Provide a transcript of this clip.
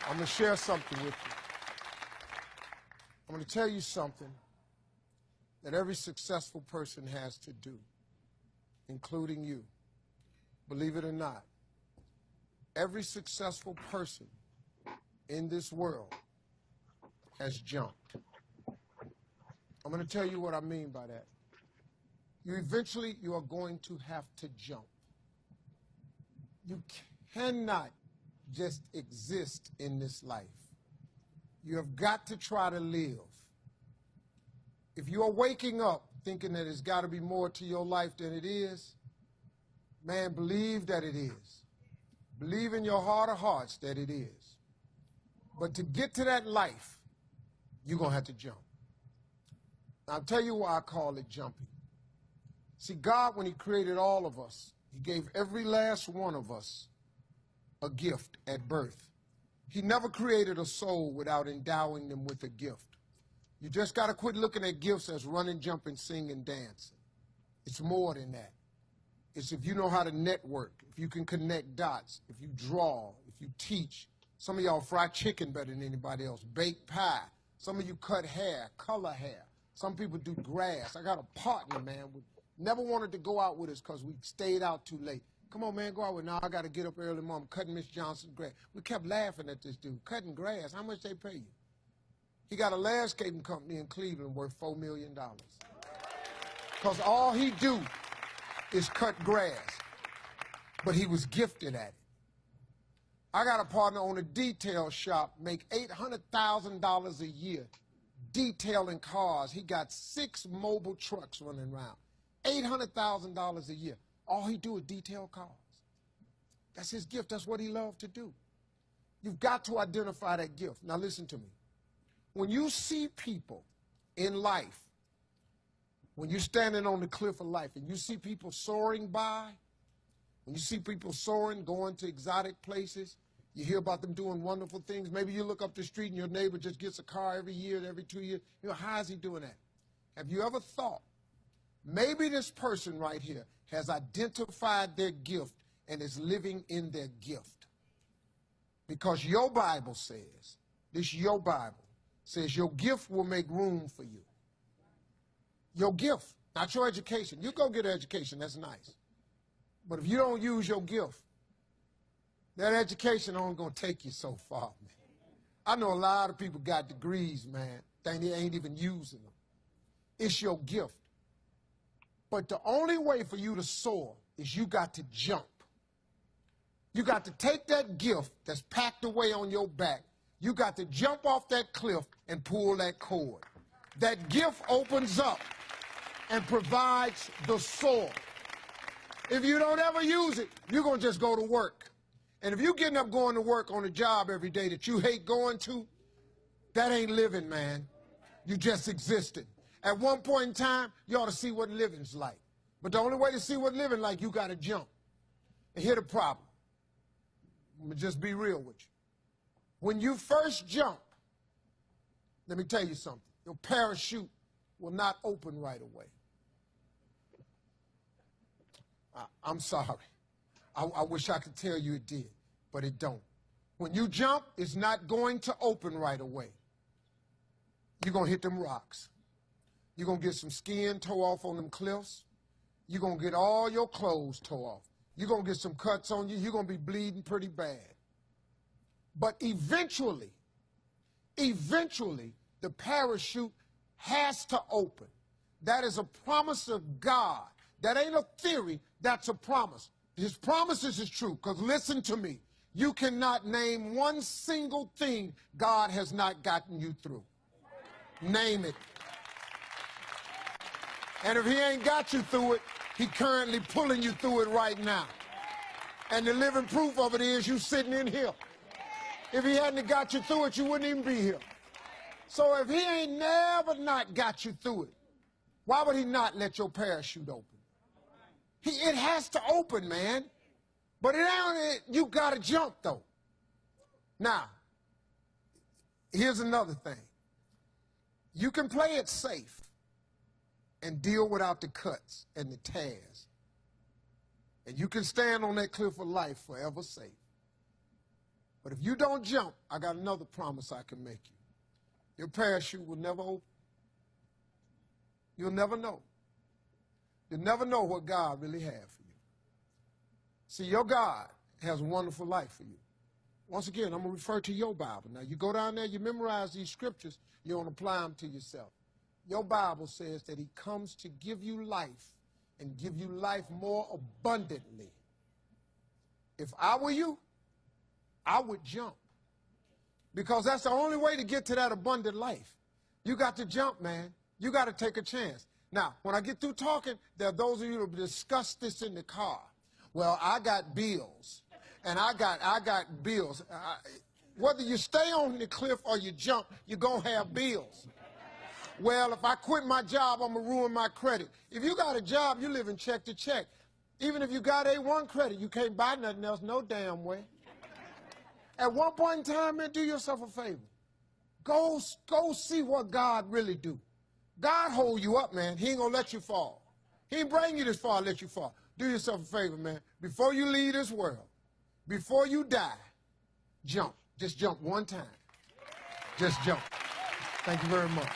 I'm going to share something with you. I'm going to tell you something that every successful person has to do, including you. Believe it or not, every successful person in this world has jumped. I'm going to tell you what I mean by that. Eventually, you are going to have to jump. You cannot just exist in this life. You have got to try to live. If you are waking up thinking that there's got to be more to your life than it is, man, believe that it is. Believe in your heart of hearts that it is. But to get to that life, you're going to have to jump. Now, I'll tell you why I call it jumping. See, God, when he created all of us, he gave every last one of us a gift at birth. He never created a soul without endowing them with a gift. You just got to quit looking at gifts as running, jumping, singing, dancing. It's more than that. It's if you know how to network, if you can connect dots, if you draw, if you teach. Some of y'all fry chicken better than anybody else, bake pie. Some of you cut hair, color hair. Some people do grass. I got a partner, man, never wanted to go out with us because we stayed out too late. Come on, man, go out with now. I got to get up early, Mom, cutting Miss Johnson's grass. We kept laughing at this dude, cutting grass. How much they pay you? He got a landscaping company in Cleveland worth $4 million. Because all he do is cut grass. But he was gifted at it. I got a partner on a detail shop, make $800,000 a year detailing cars. He got 6 mobile trucks running around. $800,000 a year. All he do is detail cars. That's his gift. That's what he loved to do. You've got to identify that gift. Now listen to me. When you see people in life, when you're standing on the cliff of life and you see people soaring by, when you see people soaring, going to exotic places, you hear about them doing wonderful things. Maybe you look up the street and your neighbor just gets a car every year, every 2 years. You know, how is he doing that? Have you ever thought, maybe this person right here has identified their gift and is living in their gift? Because your Bible says, your Bible says your gift will make room for you. Your gift, not your education. You go get an education, that's nice. But if you don't use your gift, that education only going to take you so far, man. I know a lot of people got degrees, man. They ain't even using them. It's your gift. But the only way for you to soar is you got to jump. You got to take that gift that's packed away on your back. You got to jump off that cliff and pull that cord. That gift opens up and provides the soar. If you don't ever use it, you're going to just go to work. And if you're getting up going to work on a job every day that you hate going to, that ain't living, man. You just existed. At one point in time, you ought to see what living's like. But the only way to see what living like, you got to jump. And here's the problem. Let me just be real with you. When you first jump, let me tell you something. Your parachute will not open right away. I'm sorry. I wish I could tell you it did, but it don't. When you jump, it's not going to open right away. You're going to hit them rocks. You're going to get some skin tore off on them cliffs. You're going to get all your clothes tore off. You're going to get some cuts on you. You're going to be bleeding pretty bad. But eventually, the parachute has to open. That is a promise of God. That ain't a theory, that's a promise. His promises is true, because listen to me. You cannot name one single thing God has not gotten you through. Name it. And if he ain't got you through it, he currently pulling you through it right now. And the living proof of it is you sitting in here. If he hadn't got you through it, you wouldn't even be here. So if he ain't never not got you through it, why would he not let your parachute open? It has to open, man. But you got to jump, though. Now, here's another thing. You can play it safe and deal without the cuts and the tears. And you can stand on that cliff of life forever safe. But if you don't jump, I got another promise I can make you. Your parachute will never open. You'll never know. You'll never know what God really has for you. See, your God has a wonderful life for you. Once again, I'm going to refer to your Bible. Now, you go down there, you memorize these scriptures, you don't apply them to yourself. Your Bible says that he comes to give you life and give you life more abundantly. If I were you, I would jump. Because that's the only way to get to that abundant life. You got to jump, man. You got to take a chance. Now, when I get through talking, there are those of you who discuss this in the car. Well, I got bills, and I got bills. Whether you stay on the cliff or you jump, you're going to have bills. Well, if I quit my job, I'm going to ruin my credit. If you got a job, you live in check to check. Even if you got A1 credit, you can't buy nothing else no damn way. At one point in time, man, do yourself a favor. Go see what God really do. God hold you up, man. He ain't going to let you fall. He ain't bring you this far to let you fall. Do yourself a favor, man. Before you leave this world, before you die, jump. Just jump one time. Just jump. Thank you very much.